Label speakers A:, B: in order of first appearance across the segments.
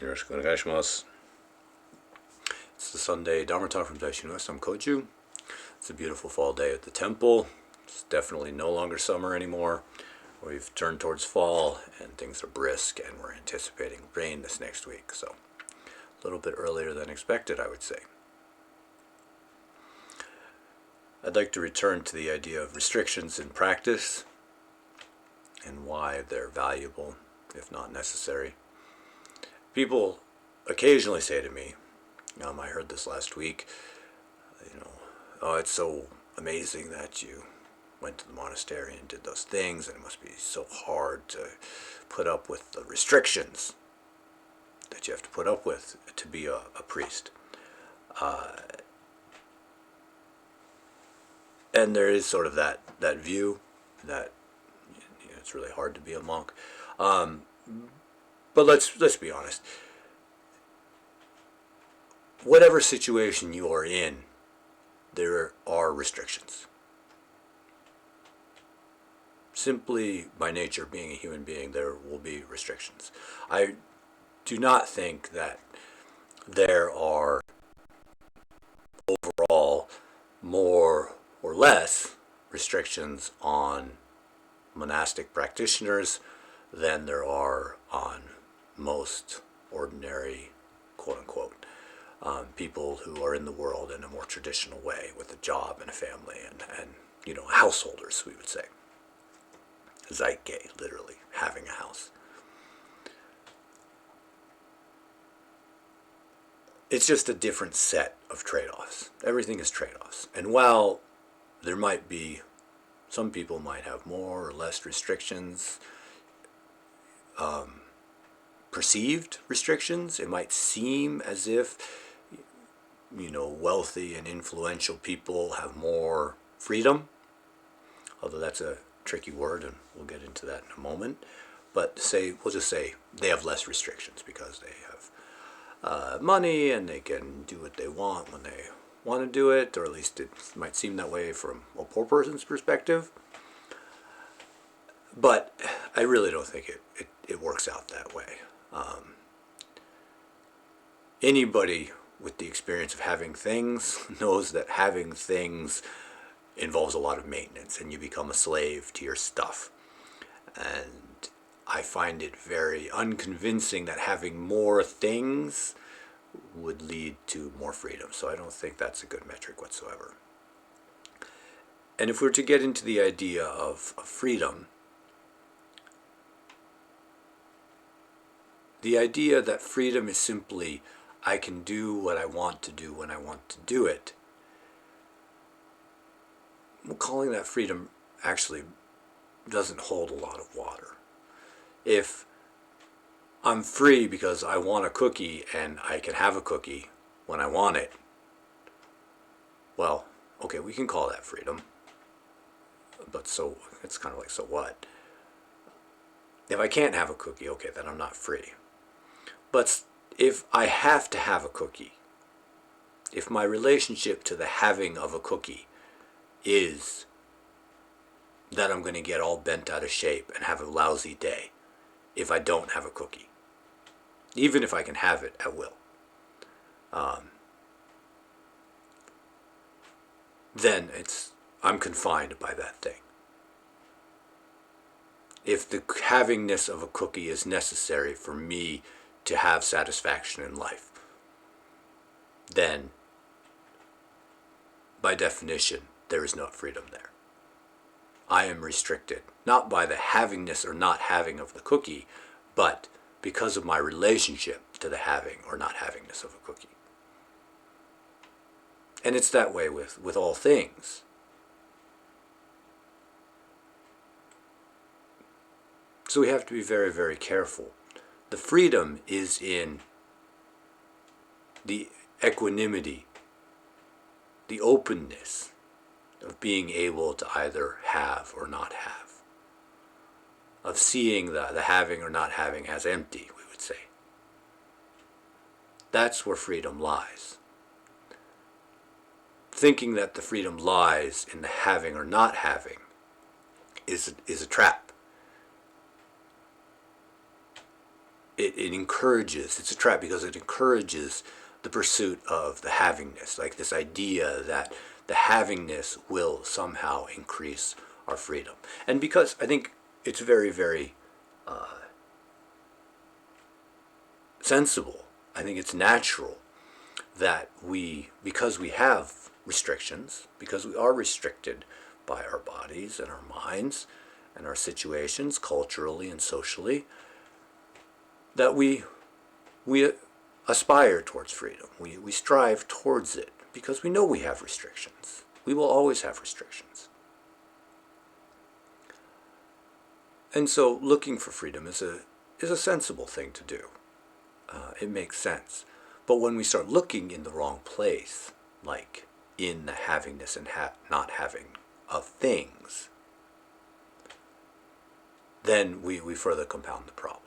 A: よろしくお願いします。It's the Sunday Dharma talk from Daishu-in. I'm Koju. It's a beautiful fall day at the temple. It's definitely no longer summer anymore. We've turned towards fall and things are brisk and we're anticipating rain this next week. So a little bit earlier than expected, I would say. I'd like to return to the idea of restrictions in practice and why they're valuable, if not necessary. People occasionally say to me, I heard this last week, oh, it's so amazing that you went to the monastery and did those things, and it must be so hard to put up with the restrictions that you have to put up with to be a priest. And there is sort of that view that it's really hard to be a monk. But let's be honest. Whatever situation you are in, there are restrictions. Simply by nature, being a human being, there will be restrictions. I do not think that there are overall more or less restrictions on monastic practitioners than there are on most ordinary, quote-unquote, people who are in the world in a more traditional way with a job and a family and householders, we would say. Zeitgeist, literally, having a house. It's just a different set of trade-offs. Everything is trade-offs. And while there might be, some people might have more or less restrictions, perceived restrictions, it might seem as if wealthy and influential people have more freedom, although that's a tricky word and we'll get into that in a moment. But we'll just say they have less restrictions because they have money and they can do what they want when they want to do it, or at least it might seem that way from a poor person's perspective. But I really don't think it works out that way. Anybody with the experience of having things knows that having things involves a lot of maintenance and you become a slave to your stuff. And I find it very unconvincing that having more things would lead to more freedom. So I don't think that's a good metric whatsoever. And if we're to get into the idea of freedom, the idea that freedom is simply I can do what I want to do when I want to do it, well, calling that freedom actually doesn't hold a lot of water. If I'm free because I want a cookie and I can have a cookie when I want it, well, okay, we can call that freedom. But so, it's kind of like, so what? If I can't have a cookie, okay, then I'm not free. But if I have to have a cookie, if my relationship to the having of a cookie is that I'm going to get all bent out of shape and have a lousy day if I don't have a cookie, even if I can have it at will, then I'm confined by that thing. If the havingness of a cookie is necessary for me to have satisfaction in life, then by definition there is no freedom there. I am restricted, not by the havingness or not having of the cookie, but because of my relationship to the having or not havingness of a cookie. And it's that way with all things. So we have to be very, very careful. The freedom is in the equanimity, the openness of being able to either have or not have, of seeing the having or not having as empty, we would say. That's where freedom lies. Thinking that the freedom lies in the having or not having is a trap. it encourages, it's a trap because it encourages the pursuit of the havingness, like this idea that the havingness will somehow increase our freedom. And because I think it's very, very sensible, I think it's natural that because we have restrictions, because we are restricted by our bodies and our minds and our situations culturally and socially, that we aspire towards freedom. We strive towards it because we know we have restrictions. We will always have restrictions. And so looking for freedom is a sensible thing to do. It makes sense. But when we start looking in the wrong place, like in the havingness and not having of things, then we further compound the problem.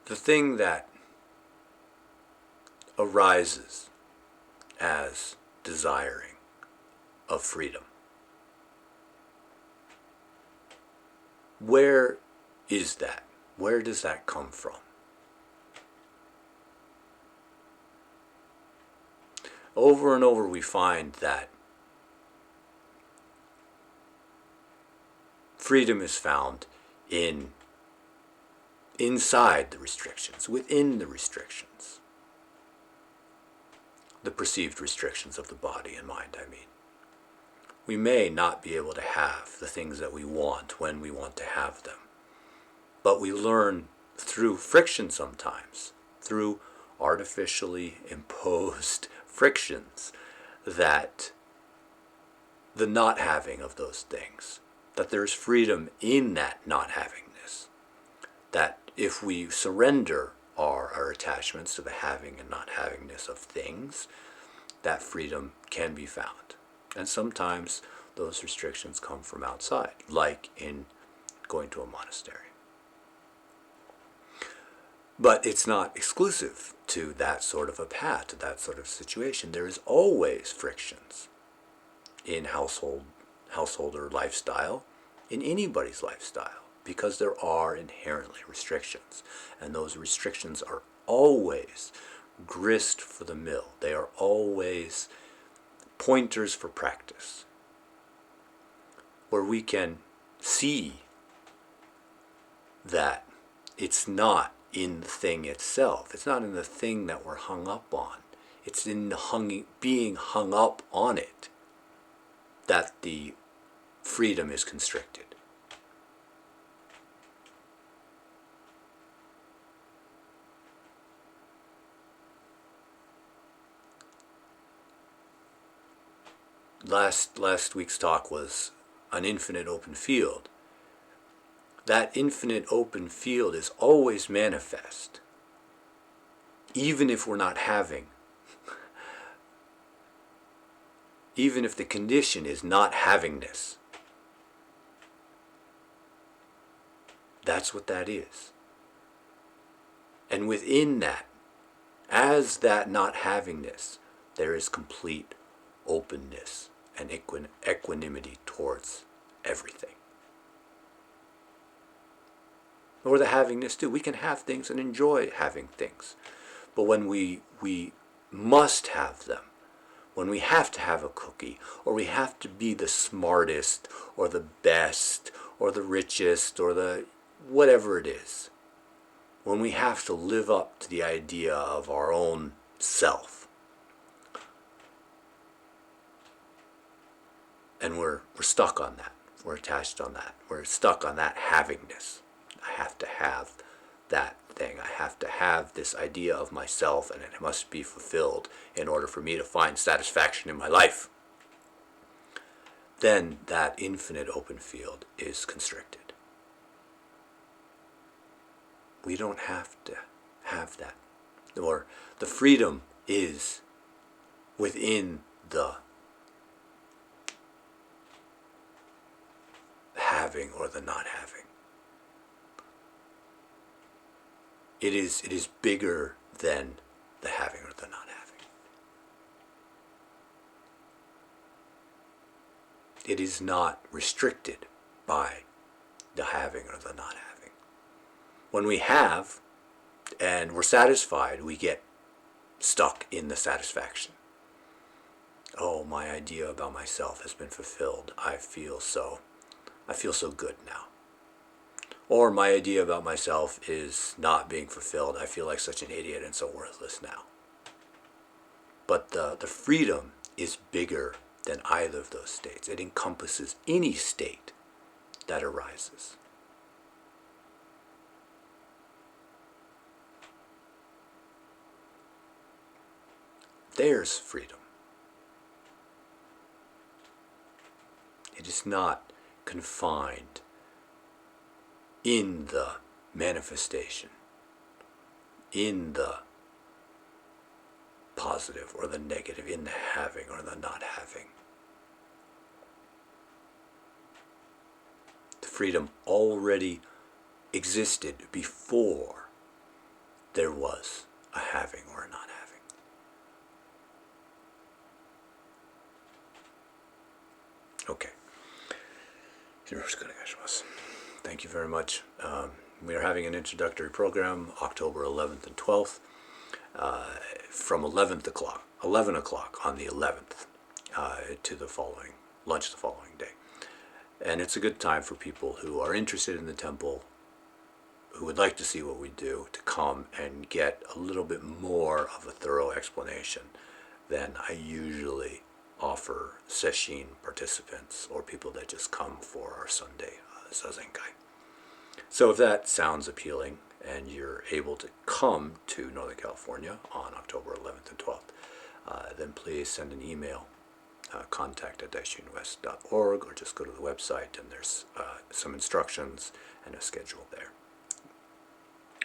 A: The thing that arises as desiring of freedom, where is that? Where does that come from? Over and over we find that freedom is found inside the restrictions, within the restrictions. The perceived restrictions of the body and mind, I mean. We may not be able to have the things that we want when we want to have them. But we learn through friction sometimes, through artificially imposed frictions, that the not having of those things, that there's freedom in that not havingness, that if we surrender our attachments to the having and not havingness of things, that freedom can be found. And sometimes those restrictions come from outside, like in going to a monastery. But it's not exclusive to that sort of a path, to that sort of situation. There is always frictions in householder lifestyle, in anybody's lifestyle, because there are inherently restrictions. And those restrictions are always grist for the mill. They are always pointers for practice, where we can see that it's not in the thing itself. It's not in the thing that we're hung up on. It's in being hung up on it that the freedom is constricted. Last week's talk was an infinite open field. That infinite open field is always manifest, even if we're not having. Even if the condition is not havingness. That's what that is. And within that, as that not havingness, there is complete openness and equanimity towards everything. Or the havingness too. We can have things and enjoy having things. But when we must have them, when we have to have a cookie, or we have to be the smartest, or the best, or the richest, or the whatever it is, when we have to live up to the idea of our own self, and we're stuck on that, we're attached on that, we're stuck on that havingness. I have to have that thing. I have to have this idea of myself, and it must be fulfilled in order for me to find satisfaction in my life. Then that infinite open field is constricted. We don't have to have that. Or the freedom is within the having or the not having. It is bigger than the having or the not having. It is not restricted by the having or the not having. When we have and we're satisfied, we get stuck in the satisfaction. Oh, my idea about myself has been fulfilled. I feel so good now. Or my idea about myself is not being fulfilled. I feel like such an idiot and so worthless now. But the freedom is bigger than either of those states. It encompasses any state that arises. There's freedom. It is not confined in the manifestation, in the positive or the negative, in the having or the not having. The freedom already existed before there was a having or a not having. Okay. Thank you very much. We are having an introductory program October 11th and 12th from 11 o'clock on the 11th to the following lunch the following day. And it's a good time for people who are interested in the temple, who would like to see what we do, to come and get a little bit more of a thorough explanation than I usually offer sesshin participants or people that just come for our Sunday zazenkai. So if that sounds appealing and you're able to come to Northern California on October 11th and 12th, then please send an email, contact@daishu-in-west.org, or just go to the website and there's some instructions and a schedule there.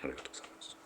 A: ありがとうございます。